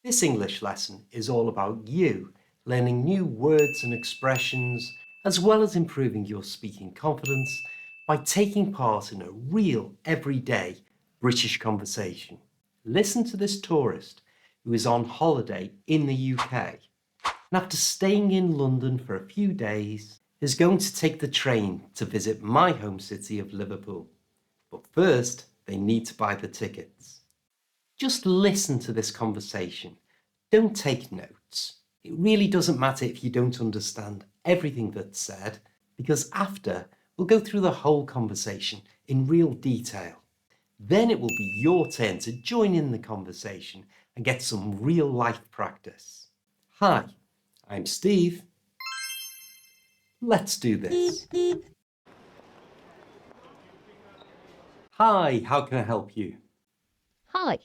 This English lesson is all about you learning new words and expressions, as well as improving your speaking confidence by taking part in a real, everyday British conversation. Listen to this tourist who is on holiday in the UK, and after staying in London for a few days, is going to take the train to visit my home city of Liverpool. But first, they need to buy the tickets. Just listen to this conversation. Don't take notes. It really doesn't matter if you don't understand everything that's said, because after, we'll go through the whole conversation in real detail. Then it will be your turn to join in the conversation and get some real life practice. Hi, I'm Steve. Let's do this. Hi, how can I help you? Hi,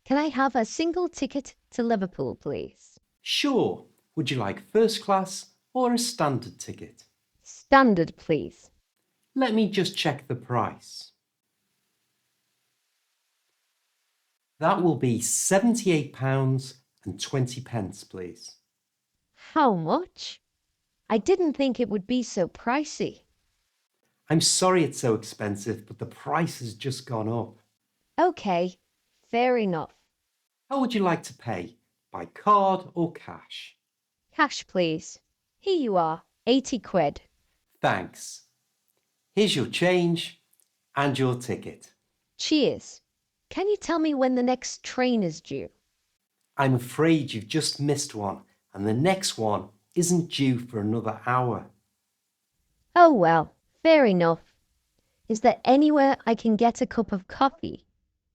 can I have a single ticket to Liverpool, please? Sure. Would you like first class or a standard ticket? Standard, please. Let me just check the price. That will be £78.20, please. How much? I didn't think it would be so pricey. I'm sorry it's so expensive, but the price has just gone up. Okay, fair enough. How would you like to pay? By card or cash? Cash, please. Here you are, 80 quid. Thanks. Here's your change and your ticket. Cheers. Can you tell me when the next train is due? I'm afraid you've just missed one, and the next one isn't due for another hour. Oh well, fair enough. Is there anywhere I can get a cup of coffee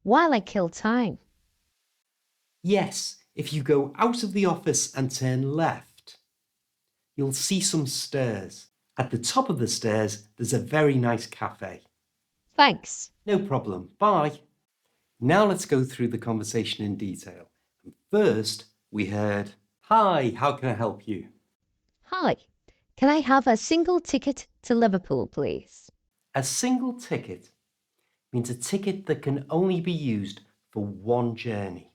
while I kill time? Yes, if you go out of the office and turn left, you'll see some stairs. At the top of the stairs, there's a very nice cafe. Thanks. No problem. Bye. Now let's go through the conversation in detail. And first, we heard, "Hi, how can I help you?" Hi, can I have a single ticket to Liverpool, please? A single ticket means a ticket that can only be used for one journey.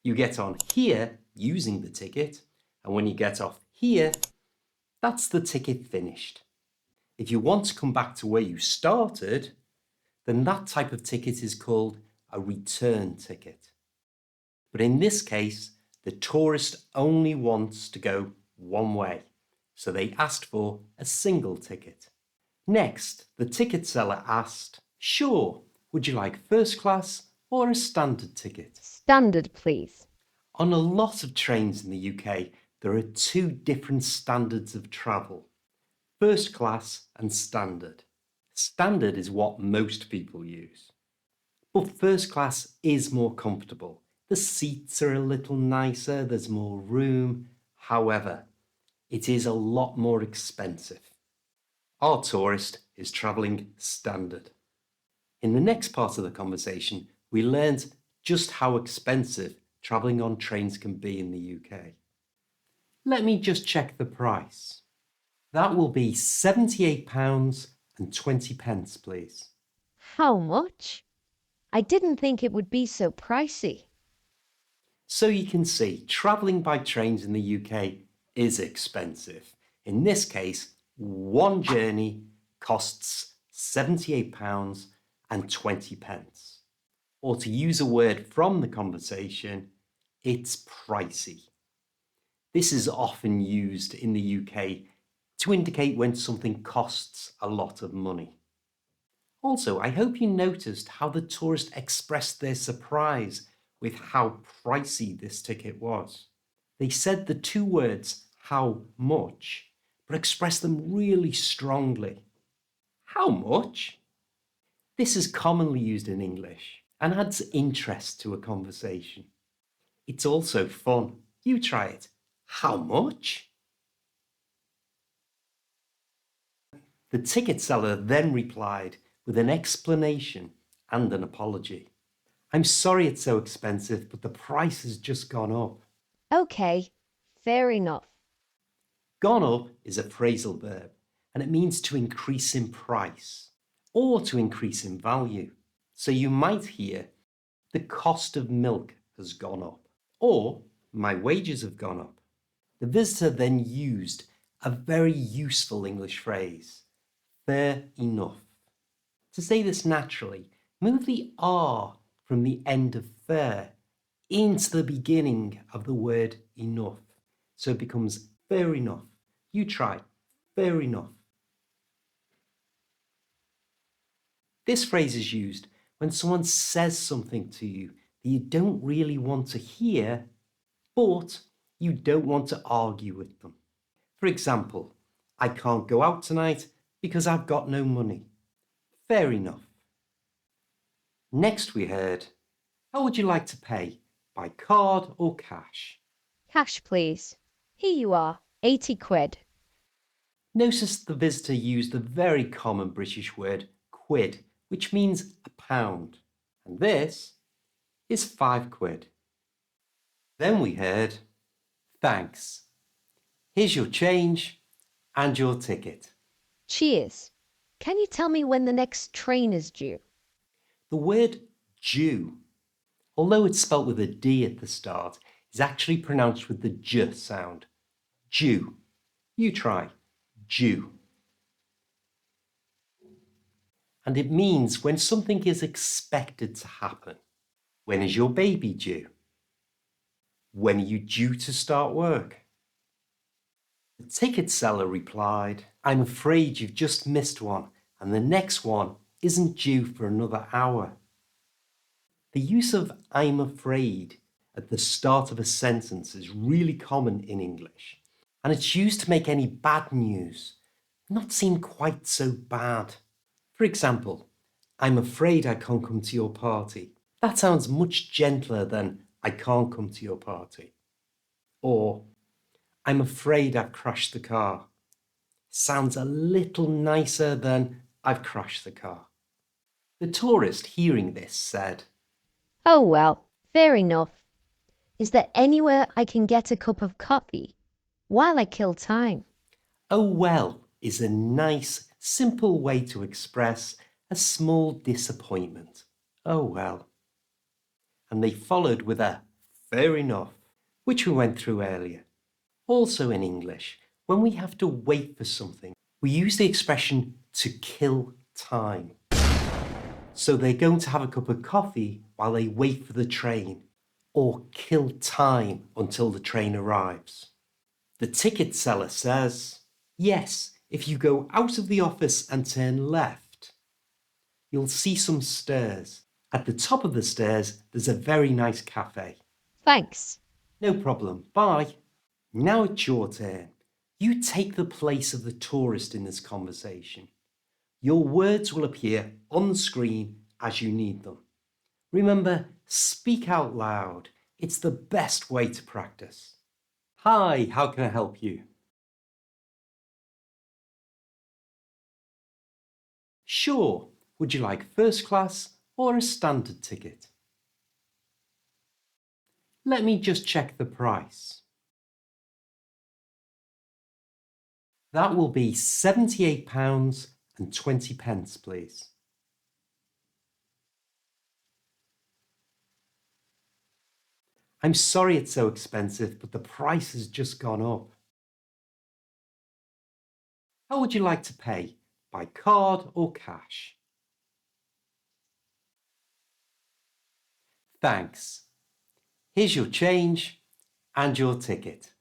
You get on here using the ticket, and when you get off here, that's the ticket finished. If you want to come back to where you started, then that type of ticket is called a return ticket. But in this case, the tourist only wants to go one way, so they asked for a single ticket. Next, the ticket seller asked, "Sure, would you like first class or a standard ticket?" Standard, please. On a lot of trains in the UK, there are two different standards of travel: first class and standard. Standard is what most people use. But first class is more comfortable. The seats are a little nicer, there's more room. However, it is a lot more expensive. Our tourist is travelling standard. In the next part of the conversation, we learned just how expensive travelling on trains can be in the UK. Let me just check the price. That will be £78.20, please. How much? I didn't think it would be so pricey. So you can see, travelling by trains in the UK is expensive. In this case, one journey costs £78.20. Or to use a word from the conversation, it's pricey. This is often used in the UK to indicate when something costs a lot of money. Also, I hope you noticed how the tourist expressed their surprise with how pricey this ticket was. They said the two words, "how much," but expressed them really strongly. How much? This is commonly used in English and adds interest to a conversation. It's also fun. You try it. How much? The ticket seller then replied with an explanation and an apology. "I'm sorry it's so expensive, but the price has just gone up." Okay, fair enough. Gone up is a phrasal verb, and it means to increase in price or to increase in value. So you might hear, "The cost of milk has gone up," or My wages have gone up. The visitor then used a very useful English phrase, fair enough. To say this naturally, move the R from the end of fair into the beginning of the word enough. So it becomes fair enough. You try, fair enough. This phrase is used when someone says something to you that you don't really want to hear, but you don't want to argue with them. For example, I can't go out tonight because I've got no money. Fair enough. Next we heard, how would you like to pay? By card or cash? Cash, please. Here you are, 80 quid. Notice the visitor used the very common British word quid, which means a pound. And this is 5 quid. Then we heard, thanks. Here's your change and your ticket. Cheers. Can you tell me when the next train is due? The word due, although it's spelt with a D at the start, is actually pronounced with the J sound. Due. You try. Due. And it means when something is expected to happen. When is your baby due? When are you due to start work? The ticket seller replied, I'm afraid you've just missed one, and the next one isn't due for another hour. The use of I'm afraid at the start of a sentence is really common in English, and it's used to make any bad news not seem quite so bad. For example, I'm afraid I can't come to your party. That sounds much gentler than I can't come to your party. Or, I'm afraid I've crashed the car. Sounds a little nicer than I've crashed the car. The tourist hearing this said, Oh well, fair enough. Is there anywhere I can get a cup of coffee while I kill time? oh well is a nice, simple way to express a small disappointment. Oh well. And they followed with a fair enough, which we went through earlier. Also in English, when we have to wait for something, we use the expression to kill time. So they're going to have a cup of coffee while they wait for the train, or kill time until the train arrives. The ticket seller says, yes, if you go out of the office and turn left, you'll see some stairs. At the top of the stairs, there's a very nice cafe. Thanks. No problem, bye. Now it's your turn. You take the place of the tourist in this conversation. Your words will appear on the screen as you need them. Remember, speak out loud. It's the best way to practice. Hi, how can I help you? Sure. Would you like first class or a standard ticket? Let me just check the price. That will be £78.20, please. I'm sorry it's so expensive, but the price has just gone up. How would you like to pay? By card or cash? Thanks. Here's your change and your ticket.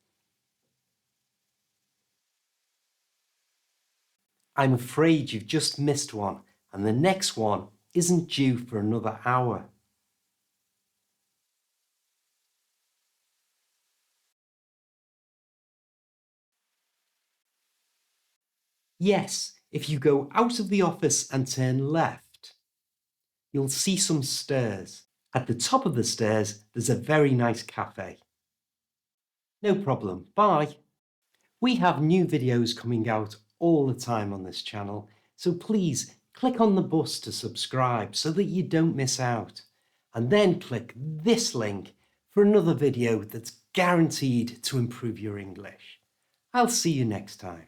I'm afraid you've just missed one, and the next one isn't due for another hour. Yes, if you go out of the office and turn left, you'll see some stairs. At the top of the stairs, there's a very nice cafe. No problem, bye. We have new videos coming out all the time on this channel, so please click on the bus to subscribe so that you don't miss out. And then click this link for another video that's guaranteed to improve your English. I'll see you next time.